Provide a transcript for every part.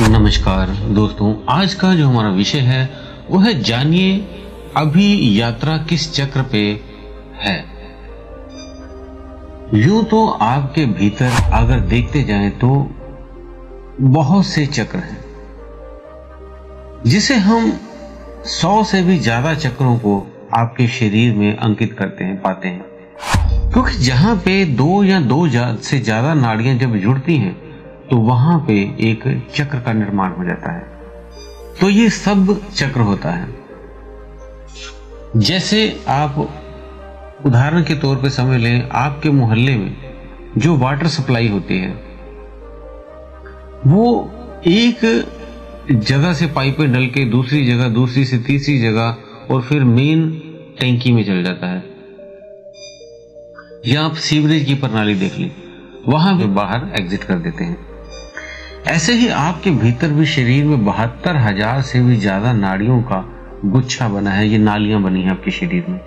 नमस्कार दोस्तों, आज का जो हमारा विषय है वो है जानिए अभी यात्रा किस चक्र पे है। यूं तो आपके भीतर अगर देखते जाएं तो बहुत से चक्र हैं, जिसे हम 100 से भी ज्यादा चक्रों को आपके शरीर में अंकित करते हैं, पाते हैं। क्योंकि जहां पे दो या दो से ज्यादा नाड़ियां जब जुड़ती हैं तो वहां पे एक चक्र का निर्माण हो जाता है। तो ये सब चक्र होता है। जैसे आप उदाहरण के तौर पे समझ लें, आपके मोहल्ले में जो वाटर सप्लाई होती है वो एक जगह से पाइपें डल के दूसरी जगह, दूसरी से तीसरी जगह और फिर मेन टैंकी में चल जाता है। या आप सीवरेज की प्रणाली देख ली, वहां भी बाहर एग्जिट कर देते हैं। ऐसे ही आपके भीतर भी शरीर में 72,000 से भी ज्यादा नाड़ियों का गुच्छा बना है। ये नालियां बनी हैं आपके शरीर में।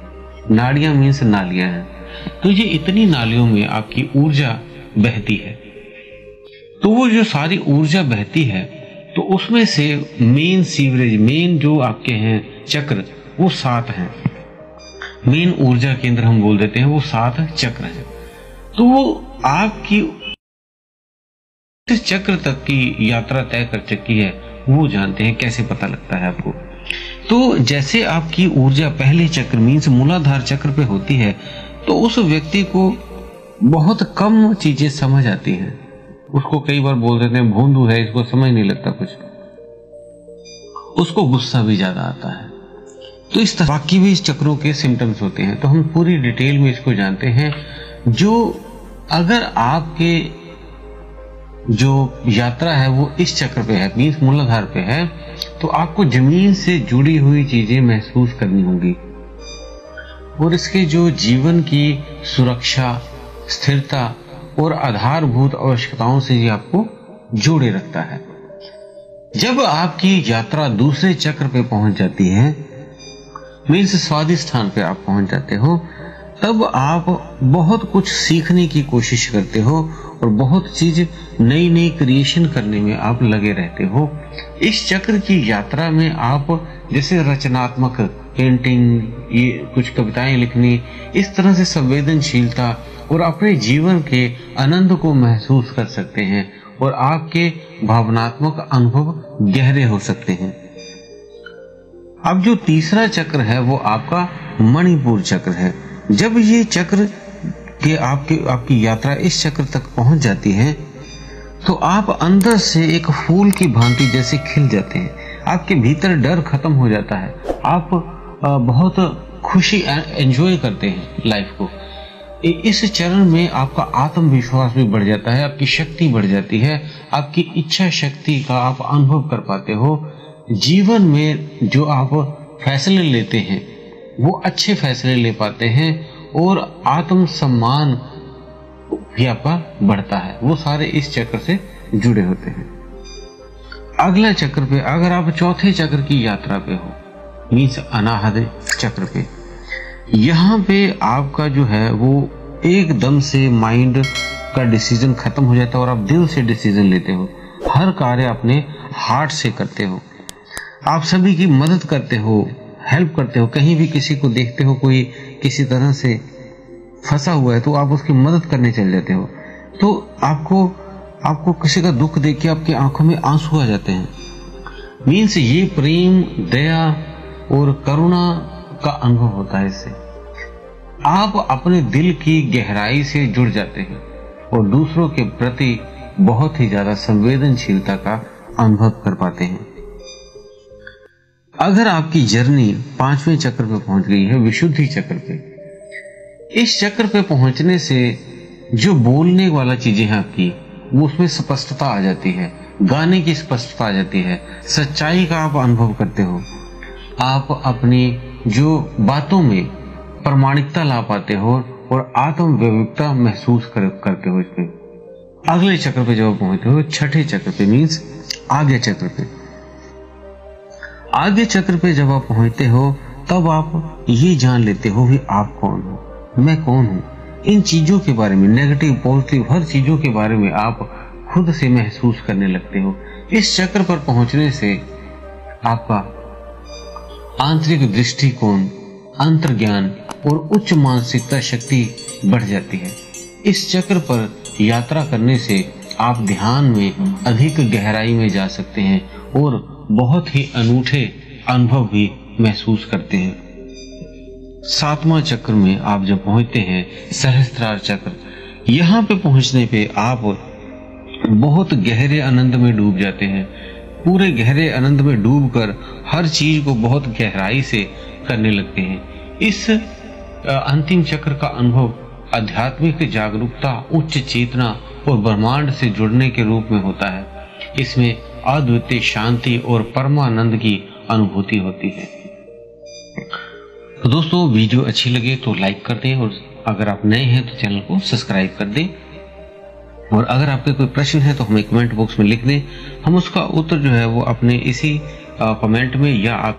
नाड़ियां मीन्स नालियां हैं। तो ये इतनी नालियों में आपकी ऊर्जा बहती है। तो वो जो सारी ऊर्जा बहती है तो उसमें से मेन सीवरेज, मेन जो आपके हैं चक्र, वो 7 हैं। मेन ऊर्जा केंद्र हम बोल देते हैं, वो 7 चक्र हैं। तो वो आपकी चक्र तक की यात्रा तय कर चुकी है, वो जानते हैं। कैसे पता लगता है आपको? तो जैसे आपकी ऊर्जा पहले चक्र मीन्स मूलाधार चक्र पे होती है तो उस व्यक्ति को बहुत कम चीजें समझ आती हैं। उसको कई बार बोल देते हैं भोंदू है, इसको समझ नहीं लगता कुछ। उसको गुस्सा भी ज्यादा आता है। तो इस तरह बाकी भी इस चक्रों के सिम्टम्स होते हैं। तो हम पूरी डिटेल में इसको जानते हैं। जो अगर आपके जो यात्रा है वो इस चक्र पे है मीन्स मूलाधार पे है, तो आपको जमीन से जुड़ी हुई चीजें महसूस करनी होंगी और इसके जो जीवन की सुरक्षा, स्थिरता और आधारभूत आवश्यकताओं से ये आपको जोड़े रखता है। जब आपकी यात्रा दूसरे चक्र पे पहुंच जाती है मीन्स स्वादिष्ठान पे आप पहुंच जाते हो, तब आप बहुत कुछ सीखने की कोशिश करते हो और बहुत चीज नई नई क्रिएशन करने में आप लगे रहते हो। इस चक्र की यात्रा में आप जैसे रचनात्मक पेंटिंग, ये कुछ कविताएं लिखनी, इस तरह से संवेदनशीलता और अपने जीवन के आनंद को महसूस कर सकते हैं और आपके भावनात्मक अनुभव गहरे हो सकते हैं। अब जो तीसरा चक्र है वो आपका मणिपुर चक्र है। जब ये चक्र के आपकी यात्रा इस चक्र तक पहुंच जाती है तो आप अंदर से एक फूल की भांति जैसे खिल जाते हैं। आपके भीतर डर खत्म हो जाता है। आप बहुत खुशी एंजॉय करते हैं लाइफ को। इस चरण में आपका आत्मविश्वास भी बढ़ जाता है, आपकी शक्ति बढ़ जाती है, आपकी इच्छा शक्ति का आप अनुभव कर पाते हो। जीवन में जो आप फैसले लेते हैं वो अच्छे फैसले ले पाते हैं और आत्म सम्मान भी आपका बढ़ता है। वो सारे इस चक्र से जुड़े होते हैं। अगला चक्र पे अगर आप चौथे चक्र की यात्रा पे हो मीन्स अनाहत चक्र पे, यहाँ पे आपका जो है वो एकदम से माइंड का डिसीजन खत्म हो जाता है और आप दिल से डिसीजन लेते हो। हर कार्य अपने हार्ट से करते हो। आप सभी की मदद करते हो, हेल्प करते हो। कहीं भी किसी को देखते हो कोई किसी तरह से फंसा हुआ है तो आप उसकी मदद करने चले जाते हो। तो आपको किसी का दुख देख के आपकी आंखों में आंसू आ जाते हैं। मीन्स ये प्रेम, दया और करुणा का अनुभव होता है। इससे आप अपने दिल की गहराई से जुड़ जाते हैं और दूसरों के प्रति बहुत ही ज्यादा संवेदनशीलता का अनुभव कर पाते हैं। अगर आपकी जर्नी 5वें चक्र पे पहुंच गई है, विशुद्धि चक्र पे, इस चक्र पे पहुंचने से जो बोलने वाला चीजें हैं आपकी, वो उसमें स्पष्टता आ जाती है, गाने की स्पष्टता आ जाती है, सच्चाई का आप अनुभव करते हो। आप अपनी जो बातों में प्रामाणिकता ला पाते हो और आत्मविवेकता महसूस करते हो। इसमें अगले चक्र पे जब पहुंचते हो, छठे चक्र पे मीन्स आगे चक्र पे, आगे चक्र पे जब आप पहुंचते हो तब आप ये जान लेते हो कि आप कौन हो, मैं कौन हूं। इन चीजों के बारे में, नेगेटिव पॉजिटिव हर चीजों के बारे में आप खुद से महसूस करने लगते हो। इस चक्र पर पहुंचने से आपका आंतरिक दृष्टिकोण, अंतर्ज्ञान और उच्च मानसिकता शक्ति बढ़ जाती है। इस चक्र पर यात्रा करने से आप ध्यान में अधिक गहराई में जा सकते हैं और बहुत ही अनूठे अनुभव भी महसूस करते हैं। 7वां चक्र में आप जब पहुंचते हैं, सहस्त्रार चक्र, यहाँ पे पहुंचने पे आप बहुत गहरे आनंद में डूब जाते हैं। पूरे गहरे आनंद में डूबकर हर चीज को बहुत गहराई से करने लगते हैं। इस अंतिम चक्र का अनुभव आध्यात्मिक जागरूकता, उच्च चेतना और ब्रह्मांड से जुड़ने के रूप में होता है। इसमें अद्वितीय शांति और परमानंद की अनुभूति होती है। तो दोस्तों, वीडियो अच्छी लगे तो लाइक कर दें और अगर आप नए हैं तो चैनल को सब्सक्राइब कर दें। और अगर आपके कोई प्रश्न है तो हमें कमेंट बॉक्स में लिख दें, हम उसका उत्तर जो है वो अपने इसी कमेंट में या आप